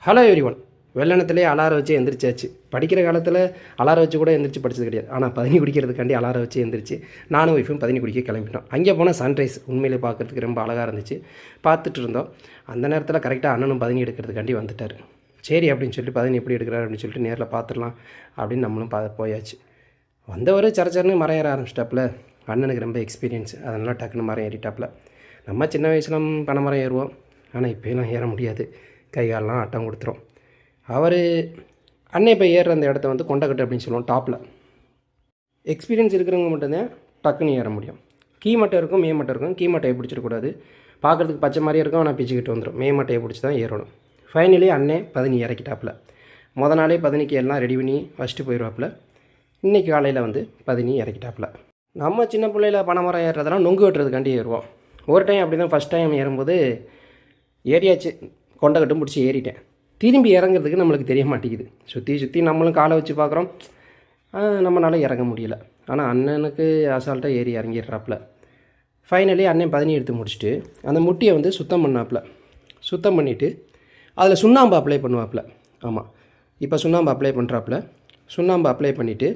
Hello everyone. வெள்ளனத்திலே alarm வச்சு எந்திரிச்சாச்சு. படிக்கிற காலத்தில் அலாரம் வச்சு கூட எந்திரிச்சு படித்தது கிடையாது. ஆனால் பதினி குடிக்கிறதுக்காண்டி அலாரம் வச்சு எந்திரிச்சு நானும் ஒய்ஃபும் பதினி குடிக்க கிளம்பிட்டோம். அங்கே போனால் சன்ரைஸ் உண்மையிலே பார்க்குறதுக்கு ரொம்ப அழகாக இருந்துச்சு. பார்த்துட்டு இருந்தோம். அந்த நேரத்தில் கரெக்டாக அண்ணனும் பதினி எடுக்கிறதுக்காண்டி வந்துட்டார். சரி அப்படின்னு சொல்லிட்டு பதினி எப்படி எடுக்கிறார் அப்படின்னு சொல்லிட்டு நேரில் பார்த்துடலாம் அப்படின்னு நம்மளும் போயாச்சு. வந்தவர் சரச்சரன்னு மரம் ஏற ஆரம்பிச்சிட்டாப்புல. அண்ணனுக்கு ரொம்ப எக்ஸ்பீரியன்ஸ், அதனால் டக்குன்னு மரம் ஏறிட்டாப்புல. நம்ம சின்ன வயசில் பனை மரம் ஏறுவோம், ஆனால் இப்போலாம் ஏற முடியாது, கை காலெலாம் அட்டம் கொடுத்துரும். அவர் அன்னை இப்போ ஏறுற அந்த இடத்த வந்து கொண்டக்கட்டு அப்படின்னு சொல்லுவோம். டாப்பில் எக்ஸ்பீரியன்ஸ் இருக்கிறவங்க மட்டும்தான் டக்குன்னு ஏற முடியும். கீ மட்டை இருக்கும், மே மட்டை இருக்கும். கீ மட்டையை பிடிச்சிடக்கூடாது, பார்க்குறதுக்கு பச்சை மாதிரியே இருக்கும், ஆனால் பிச்சுக்கிட்டு வந்துடும். மே மட்டையை பிடிச்சி தான் ஏறணும். ஃபைனலி அண்ணே பதினி இறக்கிட்டாப்புல. மொதல் நாளே பதினிக்கு எல்லாம் ரெடி பண்ணி ஃபஸ்ட்டு போயிடுவாப்புல. இன்றைக்கி காலையில் வந்து பதினி இறக்கிட்டாப்புல. நம்ம சின்ன பிள்ளையில் பனை மரம் ஏறுறதெல்லாம் நொங்கு வெட்டுறதுக்காண்டி ஏறுவோம். ஒரு டைம் அப்படி தான் ஃபஸ்ட் டைம் ஏறும்போது ஏறியாச்சு, கொண்டக்கட்டும் பிடிச்சி ஏறிட்டேன். திரும்பி இறங்குறதுக்கு நம்மளுக்கு தெரிய மாட்டேங்குது. சுற்றி நம்மளும் காலை வச்சு பார்க்குறோம், நம்மளால் இறங்க முடியல. ஆனால் அண்ணனுக்கு அசால்ட்டாக ஏறி இறங்கிடுறாப்புல. ஃபைனலி அண்ணன் பதினி எடுத்து முடிச்சுட்டு அந்த முட்டியை வந்து சுத்தம் பண்ணாப்புல. சுத்தம் பண்ணிவிட்டு அதில் சுண்ணாம்பு அப்ளை பண்ணுவாப்புல. ஆமாம், இப்போ சுண்ணாம்பு அப்ளை பண்ணுறாப்புல. சுண்ணாம்பு அப்ளை பண்ணிவிட்டு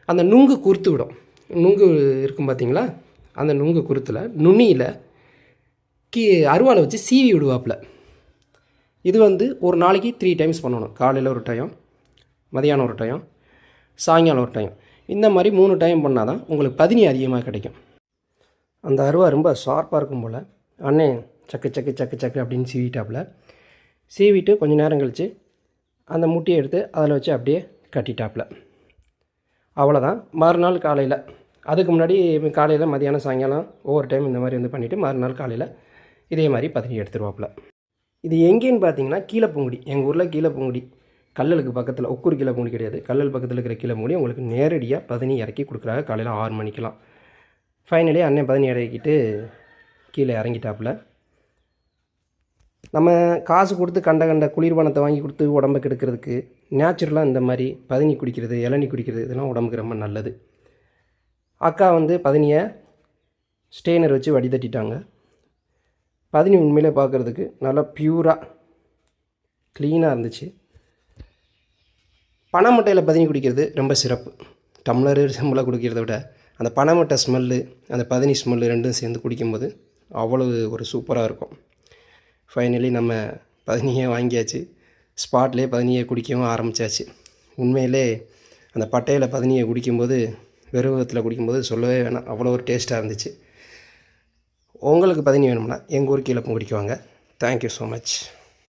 அந்த நுங்கு குறுத்து விடும். நுங்கு இருக்கும் பார்த்திங்களா, அந்த நுங்கு குறுத்தில் நுனியில் அருவாளை வச்சு சீவி விடுவாப்புல. இது வந்து ஒரு நாளைக்கு 3 டைம்ஸ் பண்ணணும். காலையில் ஒரு டைம், மதியானம் ஒரு டைம், சாயங்காலம் ஒரு டைம். இந்த மாதிரி 3 டைம் பண்ணால் தான் உங்களுக்கு பதினி அதிகமாக கிடைக்கும். அந்த அருவா ரொம்ப ஷார்ப்பாக இருக்கும் போல். அண்ணே சக்கு சக்கு சக்கு சக்கு அப்படின்னு சீவிட்டாப்புல. சீவிட்டு கொஞ்சம் நேரம் கழித்து அந்த முட்டியை எடுத்து அதில் வச்சு அப்படியே கட்டிட்டாப்புல. அவ்வளோதான். மறுநாள் காலையில், அதுக்கு முன்னாடி காலையில் மதியானம் சாயங்காலம் ஒவ்வொரு டைம் இந்த மாதிரி வந்து பண்ணிவிட்டு மறுநாள் காலையில் இதே மாதிரி பதினி எடுத்துருவாப்புல. இது எங்கேன்னு பார்த்தீங்கன்னா கீழப்பூங்குடி. எங்கள் ஊரில் கீழப்பூங்குடி, கல்லலுக்கு பக்கத்தில். ஒக்கூர் கீழப்பூங்குடி கிடையாது, கல்லல் பக்கத்தில் இருக்கிற கீழப்பூங்குடி. உங்களுக்கு நேரடியாக பதினி இறக்கி கொடுக்குறாங்க காலையில் 6 மணிக்கெலாம். ஃபைனலி அண்ணன் பதினி இறக்கிட்டு கீழே இறங்கிட்டாப்புல. நம்ம காசு கொடுத்து கண்ட குளிர்பானத்தை வாங்கி கொடுத்து உடம்பை கெடுக்கிறதுக்கு நேச்சுரலாக இந்த மாதிரி பதினி குடிக்கிறது, இளநீ குடிக்கிறது, இதெல்லாம் உடம்புக்கு ரொம்ப நல்லது. அக்கா வந்து பதினியை ஸ்டெய்னர் வச்சு வடிதட்டிட்டாங்க. பதினி உண்மையிலே பார்க்குறதுக்கு நல்லா பியூராக க்ளீனாக இருந்துச்சு. பனை மட்டையில் பதினி குடிக்கிறது ரொம்ப சிறப்பு. டம்ளரு செம்பில் குடிக்கிறத விட அந்த பனை மட்டை ஸ்மெல்லு, அந்த பதினி ஸ்மெல்லு ரெண்டும் சேர்ந்து குடிக்கும்போது அவ்வளவு ஒரு சூப்பராக இருக்கும். ஃபைனலி நம்ம பதினியை வாங்கியாச்சு. ஸ்பாட்லேயே பதினியை குடிக்கவும் ஆரம்பித்தாச்சு. உண்மையிலே அந்த பட்டையில் பதினியை குடிக்கும்போது, வெறுவத்தில் குடிக்கும்போது சொல்லவே வேணாம், அவ்வளோ ஒரு டேஸ்ட்டாக இருந்துச்சு. உங்களுக்கு பதினி வேணும்னா எங்கள் ஊர் கீழப்பூங்குடிக்கு வாங்க. Thank you so much.